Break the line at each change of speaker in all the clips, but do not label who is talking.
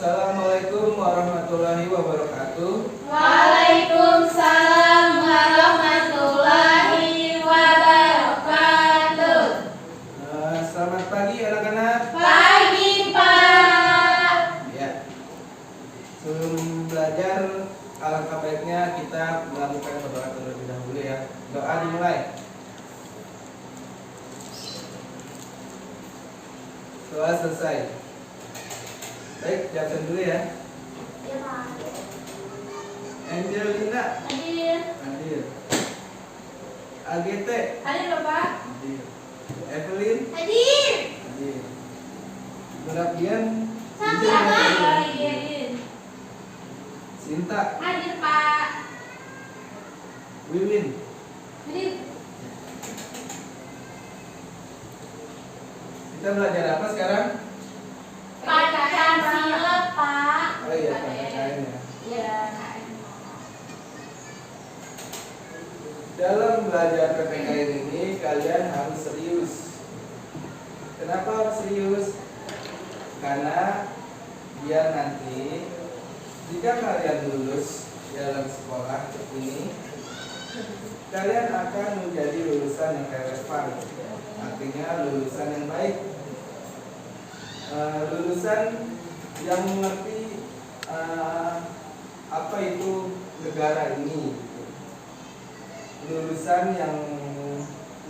Assalamualaikum warahmatullahi wabarakatuh.
Waalaikumsalam warahmatullahi wabarakatuh.
Selamat pagi anak-anak.
Pagi, Pak.
Ya. Sebelum belajar, alangkah baiknya kita melakukan berdoa terlebih dahulu ya. Doa dimulai. Doa selesai. Baik, jawab dulu ya.
Ya, Pak.
Angelina.
Hadir.
Hadir. AGT.
Hadir, Bapak.
Hadir. Evelyn.
Hadir.
Hadir. Merapian.
Hadir.
Sinta.
Hadir, Pak.
Wiwin.
Hadir.
Kita belajar apa sekarang?
Pancasila, Pak.
Oh iya, PKN ya.
Iya.
Dalam belajar PPKN ini kalian harus serius. Kenapa harus serius? Karena biar nanti jika kalian lulus dalam sekolah ini, kalian akan menjadi lulusan yang relevan. Artinya lulusan yang baik, lulusan yang mengerti apa itu negara ini, lulusan yang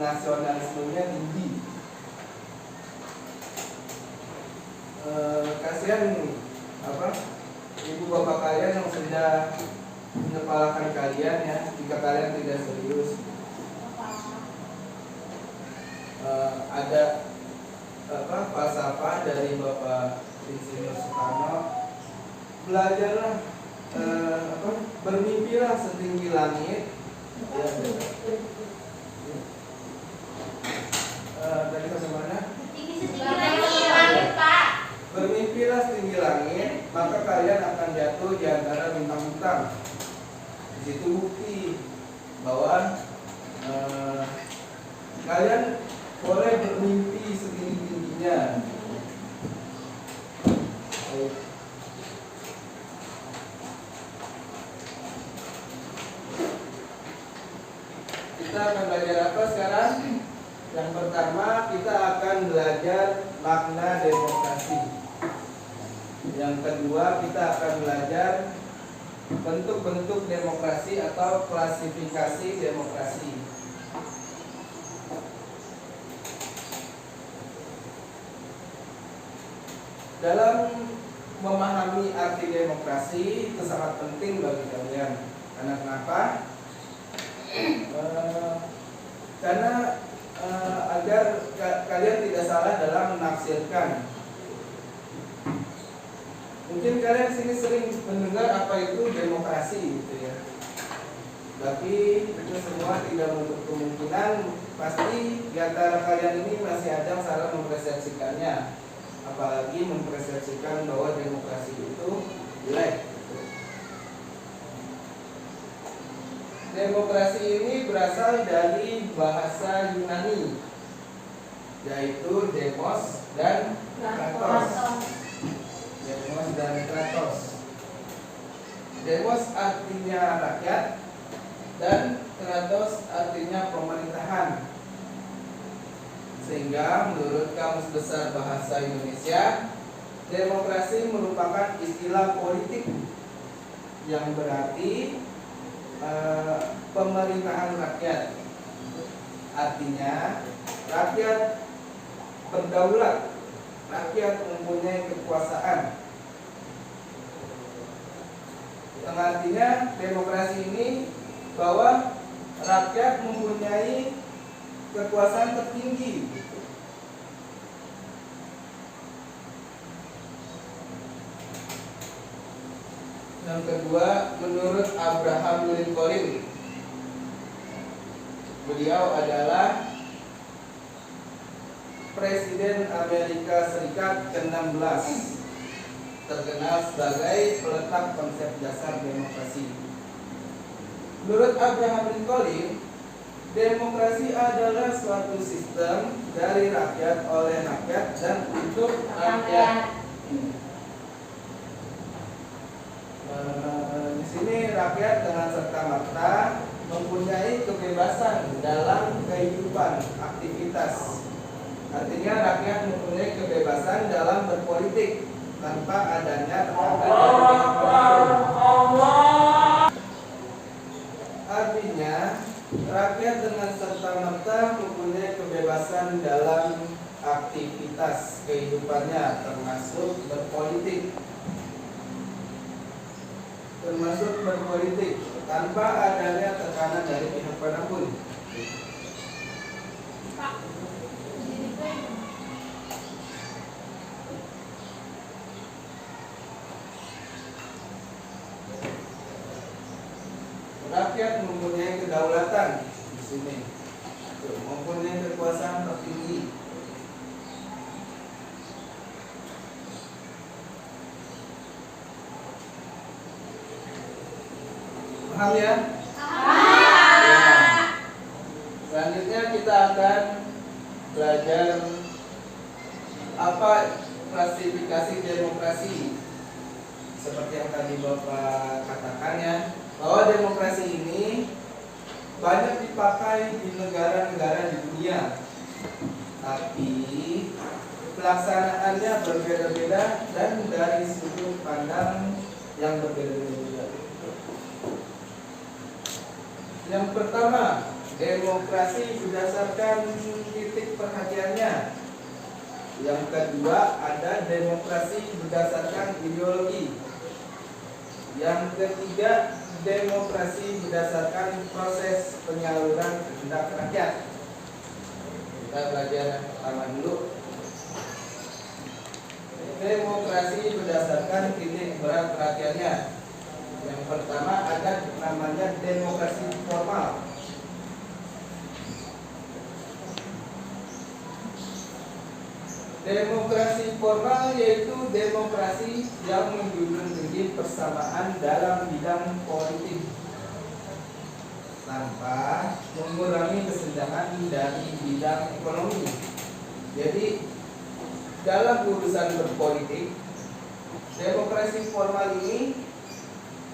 nasionalismenya tinggi. Kasihan ibu bapak kalian yang sudah menyepalakan kalian ya, jika kalian tidak serius. Ada falsafah dari Bapak Insinyur Soekarno, belajarlah, bermimpilah setinggi langit. Ya, tadi sampai mana?
Setinggi langit, Pak.
Bermimpilah setinggi langit, maka kalian akan jatuh di antara bintang-bintang. Di situ bukti bahwa kalian boleh bermimpi setinggi-tingginya. Kita akan belajar apa sekarang? Yang pertama kita akan belajar makna demokrasi. Yang kedua kita akan belajar bentuk-bentuk demokrasi atau klasifikasi demokrasi. Dalam memahami arti demokrasi itu sangat penting bagi kalian. Karena kenapa? Karena agar kalian tidak salah dalam menafsirkan. Mungkin kalian sini sering mendengar apa itu demokrasi gitu ya. Tapi itu semua tidak menutup kemungkinan pasti di antara kalian ini masih ada yang salah mempersepsikannya. Apalagi mempersepsikan bahwa demokrasi itu jelek. Demokrasi ini berasal dari bahasa Yunani, yaitu demos dan kratos. Demos dan kratos. Demos artinya rakyat dan kratos artinya pemerintahan. Sehingga menurut Kamus Besar Bahasa Indonesia, demokrasi merupakan istilah politik yang berarti pemerintahan rakyat. Artinya rakyat berdaulat, rakyat mempunyai kekuasaan. Yang artinya demokrasi ini bahwa rakyat mempunyai kekuasaan tertinggi. Yang kedua, menurut Abraham Lincoln, beliau adalah Presiden Amerika Serikat ke-16, terkenal sebagai peletak konsep dasar demokrasi. Menurut Abraham Lincoln, demokrasi adalah suatu sistem dari rakyat oleh rakyat dan untuk rakyat. Di sini rakyat dengan serta-merta mempunyai kebebasan dalam kehidupan aktivitas. Artinya rakyat mempunyai kebebasan dalam berpolitik tanpa adanya tekanan dari pihak manapun. Artinya rakyat dengan serta-merta mempunyai kebebasan dalam aktivitas kehidupannya termasuk berpolitik. Tanpa adanya tekanan dari pihak manapun.
Pak. Jadi pen.
Rakyat mempunyai kedaulatan di sini, mempunyai kekuasaan tertinggi. Paham ya? Selanjutnya kita akan belajar apa klasifikasi demokrasi. Seperti yang tadi Bapak katakan ya, bahwa demokrasi ini banyak dipakai di negara-negara di dunia, tapi pelaksanaannya berbeda-beda dan dari sudut pandang yang berbeda-beda. Yang pertama, demokrasi berdasarkan titik perhatiannya. Yang kedua, ada demokrasi berdasarkan ideologi. Yang ketiga, demokrasi berdasarkan proses penyaluran kehendak rakyat. Kita belajar yang pertama dulu. Demokrasi berdasarkan titik berat perhatiannya. Yang pertama ada namanya demokrasi formal. Demokrasi formal yaitu demokrasi yang menjunjung tinggi persamaan dalam bidang politik tanpa mengurangi kesenjangan dari bidang ekonomi. Jadi dalam urusan berpolitik, demokrasi formal ini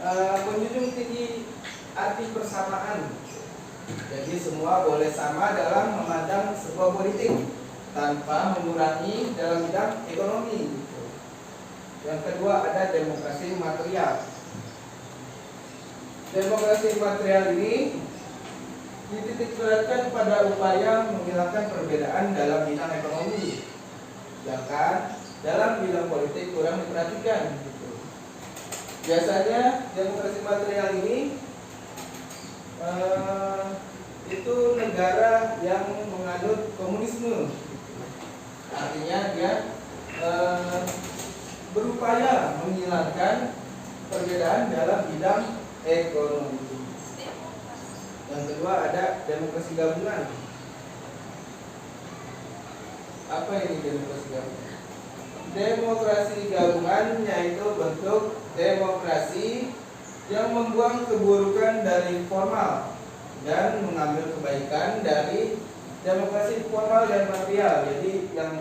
menjunjung tinggi arti persamaan. Jadi semua boleh sama dalam memandang sebuah politik tanpa mengurangi dalam bidang ekonomi. Yang kedua ada demokrasi material. Demokrasi material ini dititik beratkan pada upaya menghilangkan perbedaan dalam bidang ekonomi, sedangkan dalam bidang politik kurang diperhatikan. Biasanya demokrasi material ini itu negara yang menganut komunisme. Artinya dia berupaya menghilangkan perbedaan dalam bidang ekonomi. Yang kedua ada demokrasi gabungan. Apa ini demokrasi gabungan? Demokrasi gabungan yaitu bentuk demokrasi yang membuang keburukan dari formal dan mengambil kebaikan dari demokrasi formal dan material. Jadi yang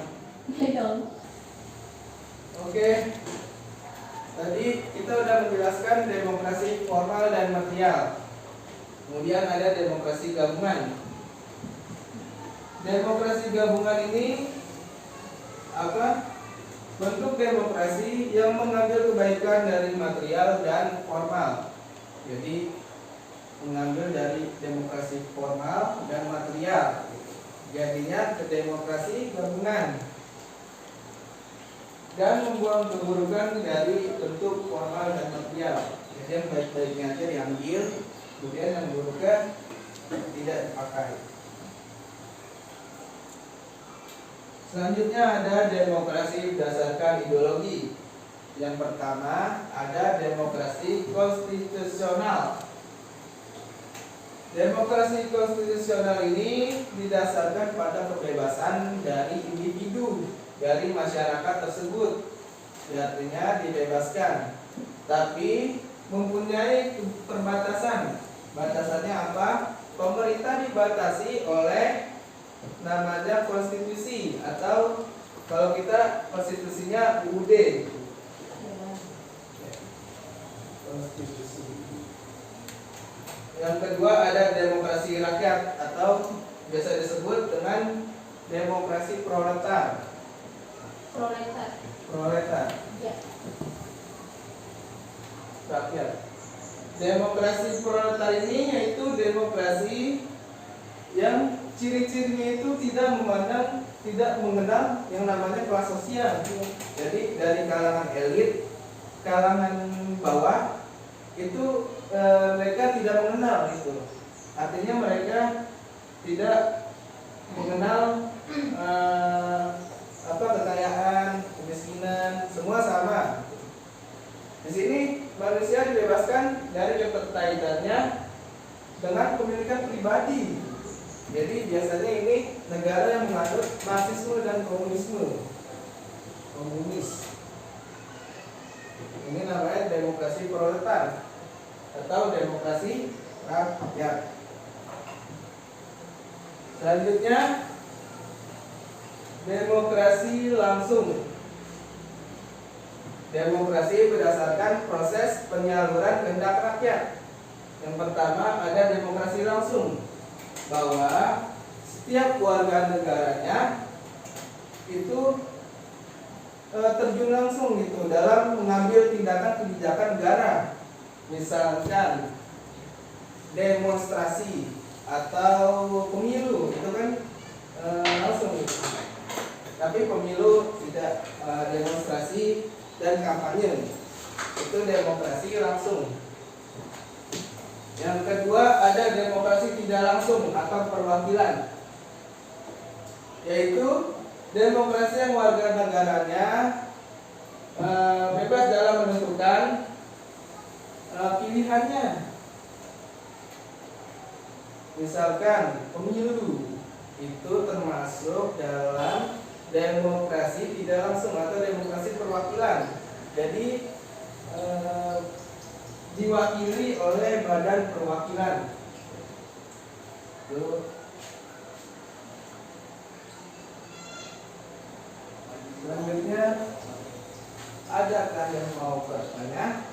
Oke. Tadi kita sudah menjelaskan demokrasi formal dan material. Kemudian ada demokrasi gabungan. Demokrasi gabungan ini apa? Bentuk demokrasi yang mengambil kebaikan dari material dan formal. Jadi mengambil dari demokrasi formal dan material. Jadinya ke demokrasi gabungan. Dan membuang keburukan dari bentuk formal dan material. Jadi yang baik-baiknya aja diambil, kemudian yang buruknya tidak dipakai. Selanjutnya ada demokrasi berdasarkan ideologi. Yang pertama ada demokrasi konstitusional. Demokrasi konstitusional ini didasarkan pada kebebasan dari individu dari masyarakat tersebut. Artinya dibebaskan, tapi mempunyai perbatasan. Batasannya apa? Pemerintah dibatasi oleh namanya konstitusi, atau kalau kita konstitusinya UUD. konstitusi. Yang kedua ada demokrasi rakyat atau biasa disebut dengan demokrasi proletar.
Proletar.
Proletar.
Ya.
Rakyat. Demokrasi proletar ini yaitu demokrasi yang ciri-cirinya itu tidak mengenal yang namanya kelas sosial. Jadi dari kalangan elit, kalangan bawah itu mereka tidak mengenal itu. Artinya mereka tidak mengenal kekayaan, kemiskinan, semua sama. Di sini manusia dibebaskan dari keterkaitannya dengan kepemilikan pribadi. Jadi biasanya ini negara yang menganut marxisme dan komunisme. Komunis. Ini namanya demokrasi proletar atau demokrasi rakyat. Selanjutnya demokrasi langsung. Demokrasi berdasarkan proses penyaluran kehendak rakyat. Yang pertama ada demokrasi langsung, bahwa setiap warga negaranya itu terjun langsung gitu dalam mengambil tindakan kebijakan negara. Misalkan demonstrasi atau pemilu itu kan langsung gitu. Tapi pemilu tidak, demonstrasi dan kampanye itu demokrasi langsung. Yang kedua ada demokrasi tidak langsung atau perwakilan, yaitu demokrasi yang warga negaranya bebas dalam menentukan pilihannya. Misalkan pemilu itu termasuk dalam demokrasi tidak langsung atau demokrasi perwakilan. Jadi diwakili oleh badan perwakilan. Selanjutnya, adakah yang mau bertanya?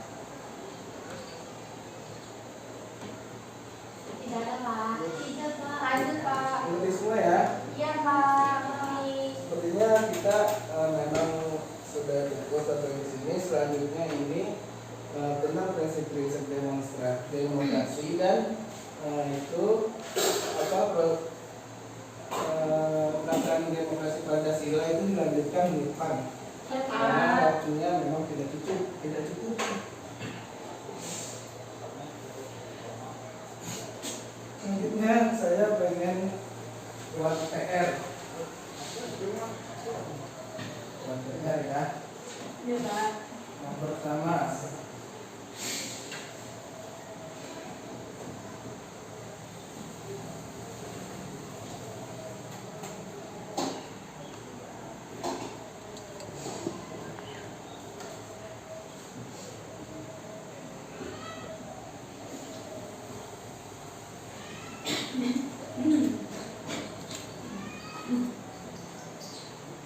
Tidak ada, Pak. Tidak, Pak. Lanjut, Pak.
Mengerti semua ya?
Iya, Pak. Mengerti.
Sepertinya kita memang sudah cukup sampai di sini. Selanjutnya ini tentang prinsip-prinsip demokrasi dan itu pelaksanaan demokrasi Pancasila itu dilanjutkan di depan.
Ya,
Karena
Pak.
waktunya memang tidak cukup. Selanjutnya saya pengen buat PR. Buat PR ya.
Iya, Pak.
Yang pertama,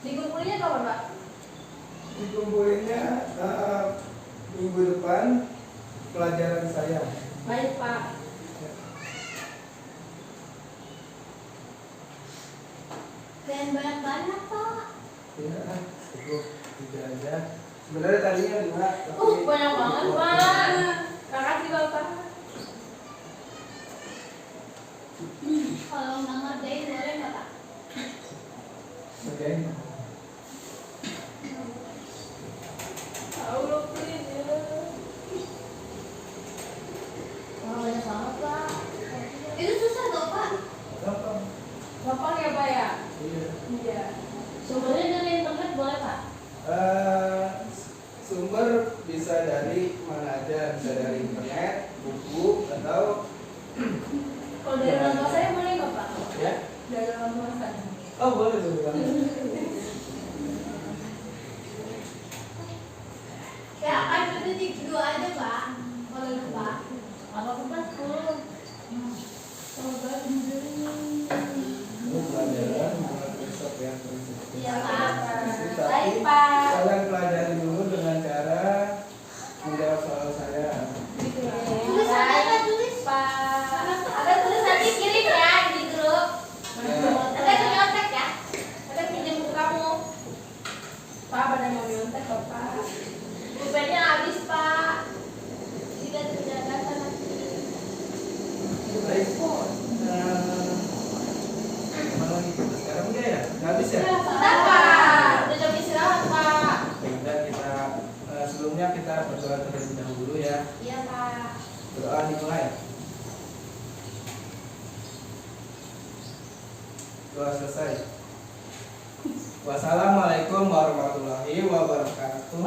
Dikumpulinnya kapan, Pak?
dikumpulinnya minggu depan pelajaran saya.
Baik, Pak. Dan banyak-banyak, Pak.
Ya, cukup 3 aja. Sebenarnya tadinya 5, tapi
Banyak banget, Pak. Makasih, Bapak. Kalau nggak ngerjain boleh nggak, Pak?
Oke.
Allah, please, ya. Wah, banyak banget, Pak. Itu susah toh, Pak?
Gampang.
Gampang ya, Pak ya?
Iya.
Iya. Sumbernya dari internet boleh, Pak?
Sumber bisa dari mana aja, bisa dari internet, buku, atau
Kalau dari orang tua saya boleh nggak, Pak?
ya.
Dari orang tua saya.
Oh boleh tuh.
Ya, kan berarti 2 aja, Pak. Boleh nggak, Pak? Apa Pak? 10. Coba
Ini pelajaran buat besok ya.
Iya, Pak.
Tapi
Baik, Pak.
kalian pelajari dulu dengan cara menjawab soal saya.
Gitu
habis ya?
Sudah Pak, udah jam istirahat Pak.
Dan kita sebelumnya kita berdoa terlebih dahulu ya.
Iya Pak.
Berdoa dimulai. Doa selesai. Wassalamualaikum warahmatullahi wabarakatuh.